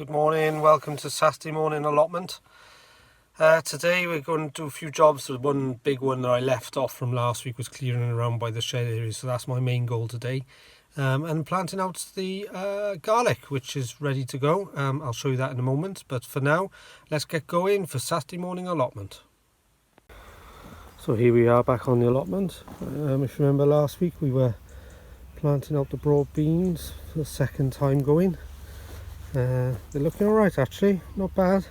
Good morning, welcome to Saturday morning allotment. Today we're going to do a few jobs. The one big one that I left off from last week was clearing around by the shed area, so that's my main goal today. And planting out the garlic, which is ready to go. I'll show you that in a moment, but for now let's get going for Saturday morning allotment. So here we are back on the allotment. If you remember last week we were planting out the broad beans for the second time going. They're looking alright actually, not bad.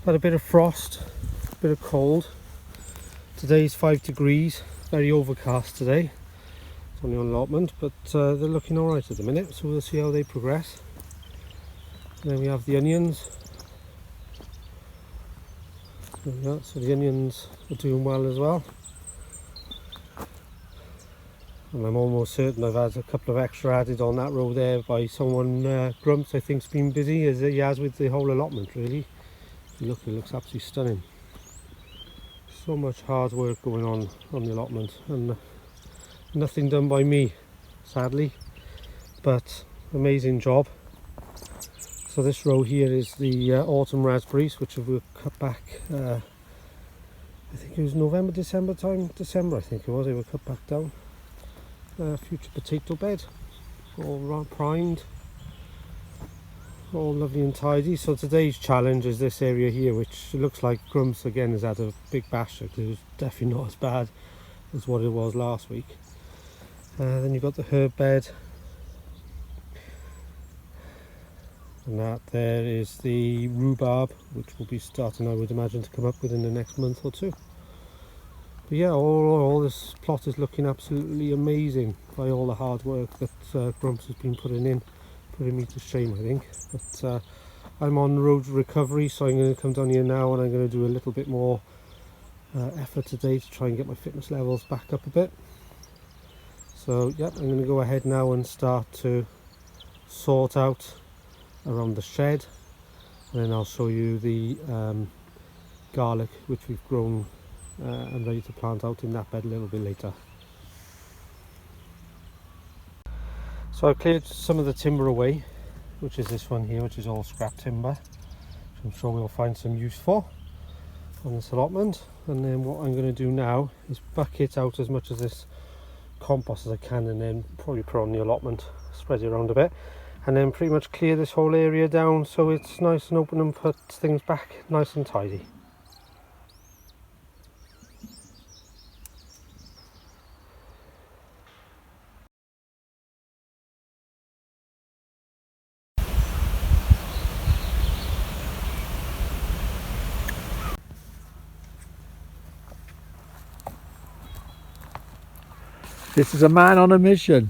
Had a bit of frost, a bit of cold. Today's 5 degrees, very overcast today. It's only on allotment, but they're looking alright at the minute, so we'll see how they progress. And then we have the onions. There we are. So the onions are doing well as well. And I'm almost certain I've had a couple of extra added on that row there by someone. Grumps, I think, has been busy as he has with the whole allotment really. Look, it looks absolutely stunning. So much hard work going on the allotment, and nothing done by me, sadly, but amazing job. So this row here is the autumn raspberries, which we cut back, I think it was November, December time, December I think it was, they were cut back down. Future potato bed, all primed, all lovely and tidy. So today's challenge is this area here, which looks like Grumps again has had a big bash. It was definitely not as bad as what it was last week. Then you've got the herb bed, and that there is the rhubarb, which will be starting, I would imagine, to come up within the next month or two. But yeah, all this plot is looking absolutely amazing by all the hard work that Grumps has been putting me to shame, I think. But I'm on the road to recovery, so I'm going to come down here now and I'm going to do a little bit more effort today to try and get my fitness levels back up a bit. So yeah, I'm going to go ahead now and start to sort out around the shed, and then I'll show you the garlic which we've grown and ready to plant out in that bed a little bit later. So I cleared some of the timber away, which is this one here, which is all scrap timber, which I'm sure we'll find some use for on this allotment. And then what I'm going to do now is bucket out as much of this compost as I can, and then probably put on the allotment, spread it around a bit, and then pretty much clear this whole area down so it's nice and open and put things back nice and tidy. This is a man on a mission.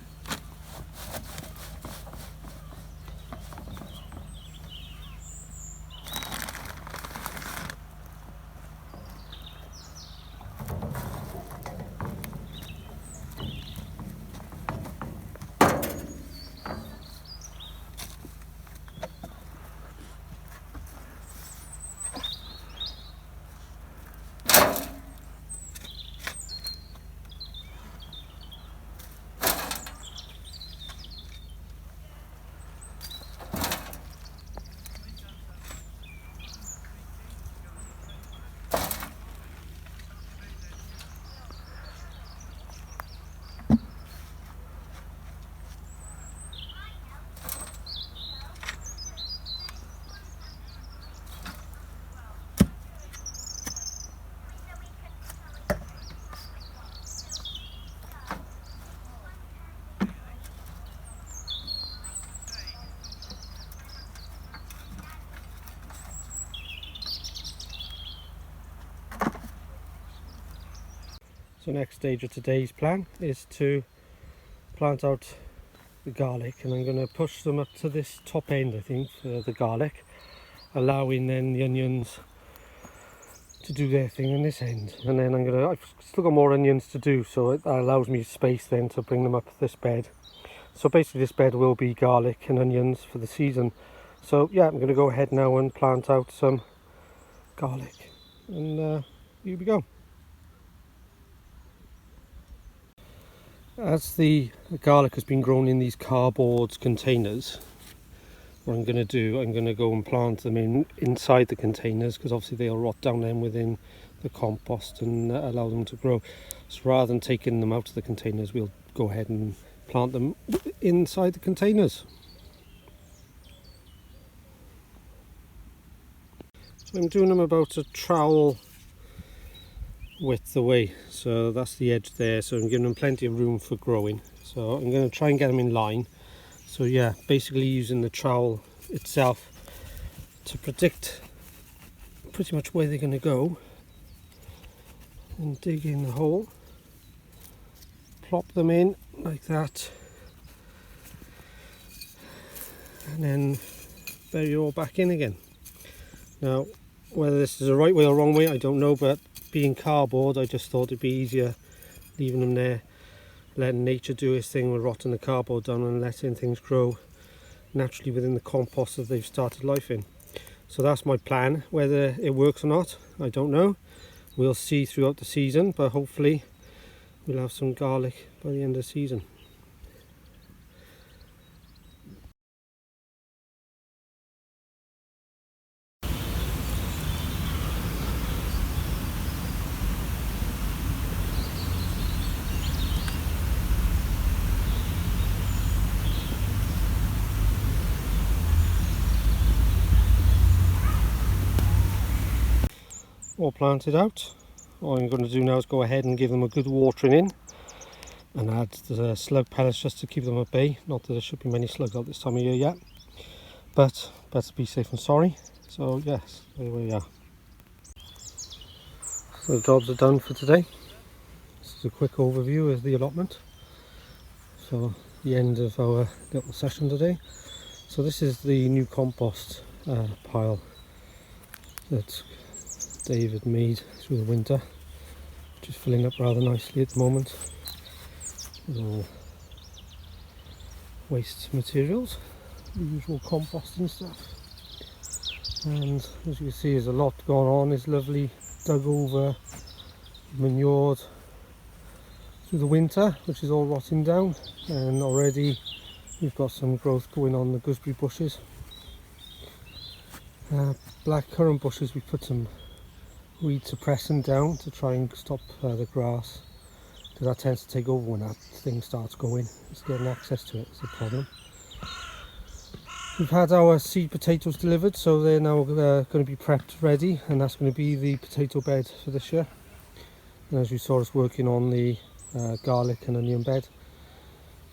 So next stage of today's plan is to plant out the garlic, and I'm going to push them up to this top end, I think, for the garlic, allowing then the onions to do their thing on this end. And then I've still got more onions to do, so it allows me space then to bring them up this bed. So basically this bed will be garlic and onions for the season. So yeah, I'm going to go ahead now and plant out some garlic, and here we go. As the garlic has been grown in these cardboard containers, what I'm going to do, I'm going to go and plant them inside the containers, because obviously they'll rot down then within the compost and allow them to grow. So rather than taking them out of the containers, we'll go ahead and plant them inside the containers. So I'm doing them about a trowel width away, so that's the edge there, so I'm giving them plenty of room for growing. So I'm going to try and get them in line. So yeah, basically using the trowel itself to predict pretty much where they're going to go, and dig in the hole, plop them in like that, and then bury it all back in again. Now, whether this is the right way or wrong way, I don't know, but being cardboard, I just thought it'd be easier leaving them there, letting nature do its thing with rotting the cardboard down and letting things grow naturally within the compost that they've started life in. So that's my plan. Whether it works or not, I don't know. We'll see throughout the season, but hopefully we'll have some garlic by the end of the season. All planted out. All I'm going to do now is go ahead and give them a good watering in, and add the slug pellets just to keep them at bay. Not that there should be many slugs out this time of year yet, but better be safe than sorry. So yes, there we are. So the jobs are done for today. This is a quick overview of the allotment. So the end of our little session today. So this is the new compost pile that David made through the winter, which is filling up rather nicely at the moment with all waste materials, the usual composting stuff. And as you can see, there's a lot going on. It's lovely, dug over, manured through the winter, which is all rotting down, and already we've got some growth going on the gooseberry bushes. Black currant bushes, we put some weed suppressant down to try and stop the grass, because that tends to take over when that thing starts going. It's getting access to it is the problem. We've had our seed potatoes delivered, so they're now going to be prepped ready, and that's going to be the potato bed for this year. And as you saw us working on the garlic and onion bed,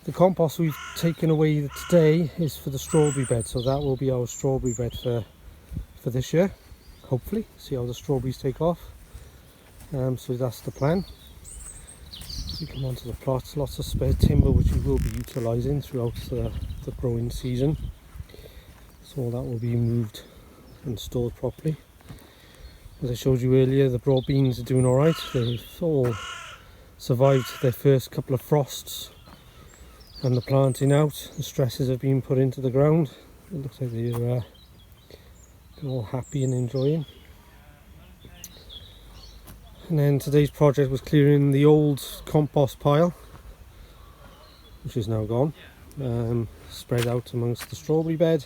the compost we've taken away today is for the strawberry bed, so that will be our strawberry bed for this year. Hopefully, see how the strawberries take off. So that's the plan. We come onto the plots, lots of spare timber which we will be utilising throughout the growing season. So all that will be moved and stored properly. As I showed you earlier, the broad beans are doing alright. They've all survived their first couple of frosts and the planting out. The stresses have been put into the ground. It looks like they're all happy and enjoying. And then today's project was clearing the old compost pile, which is now gone, spread out amongst the strawberry bed,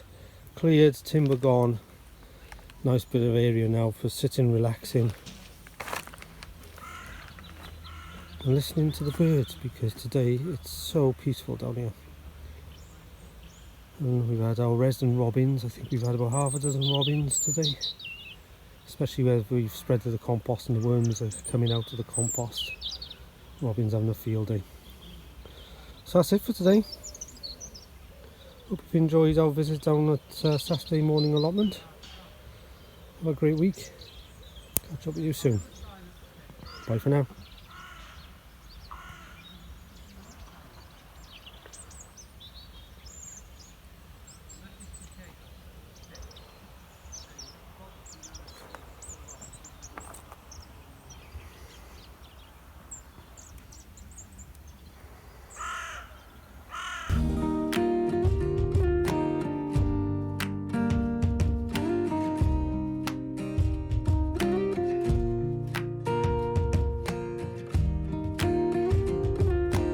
cleared, timber gone. Nice bit of area now for sitting, relaxing and listening to the birds, because today it's so peaceful down here. And we've had our resident robins. I think we've had about half a dozen robins today, especially where we've spread the compost and the worms are coming out of the compost. Robins having a field day. So that's it for today. Hope you've enjoyed our visit down at Saturday morning allotment. Have a great week. Catch up with you soon. Bye for now.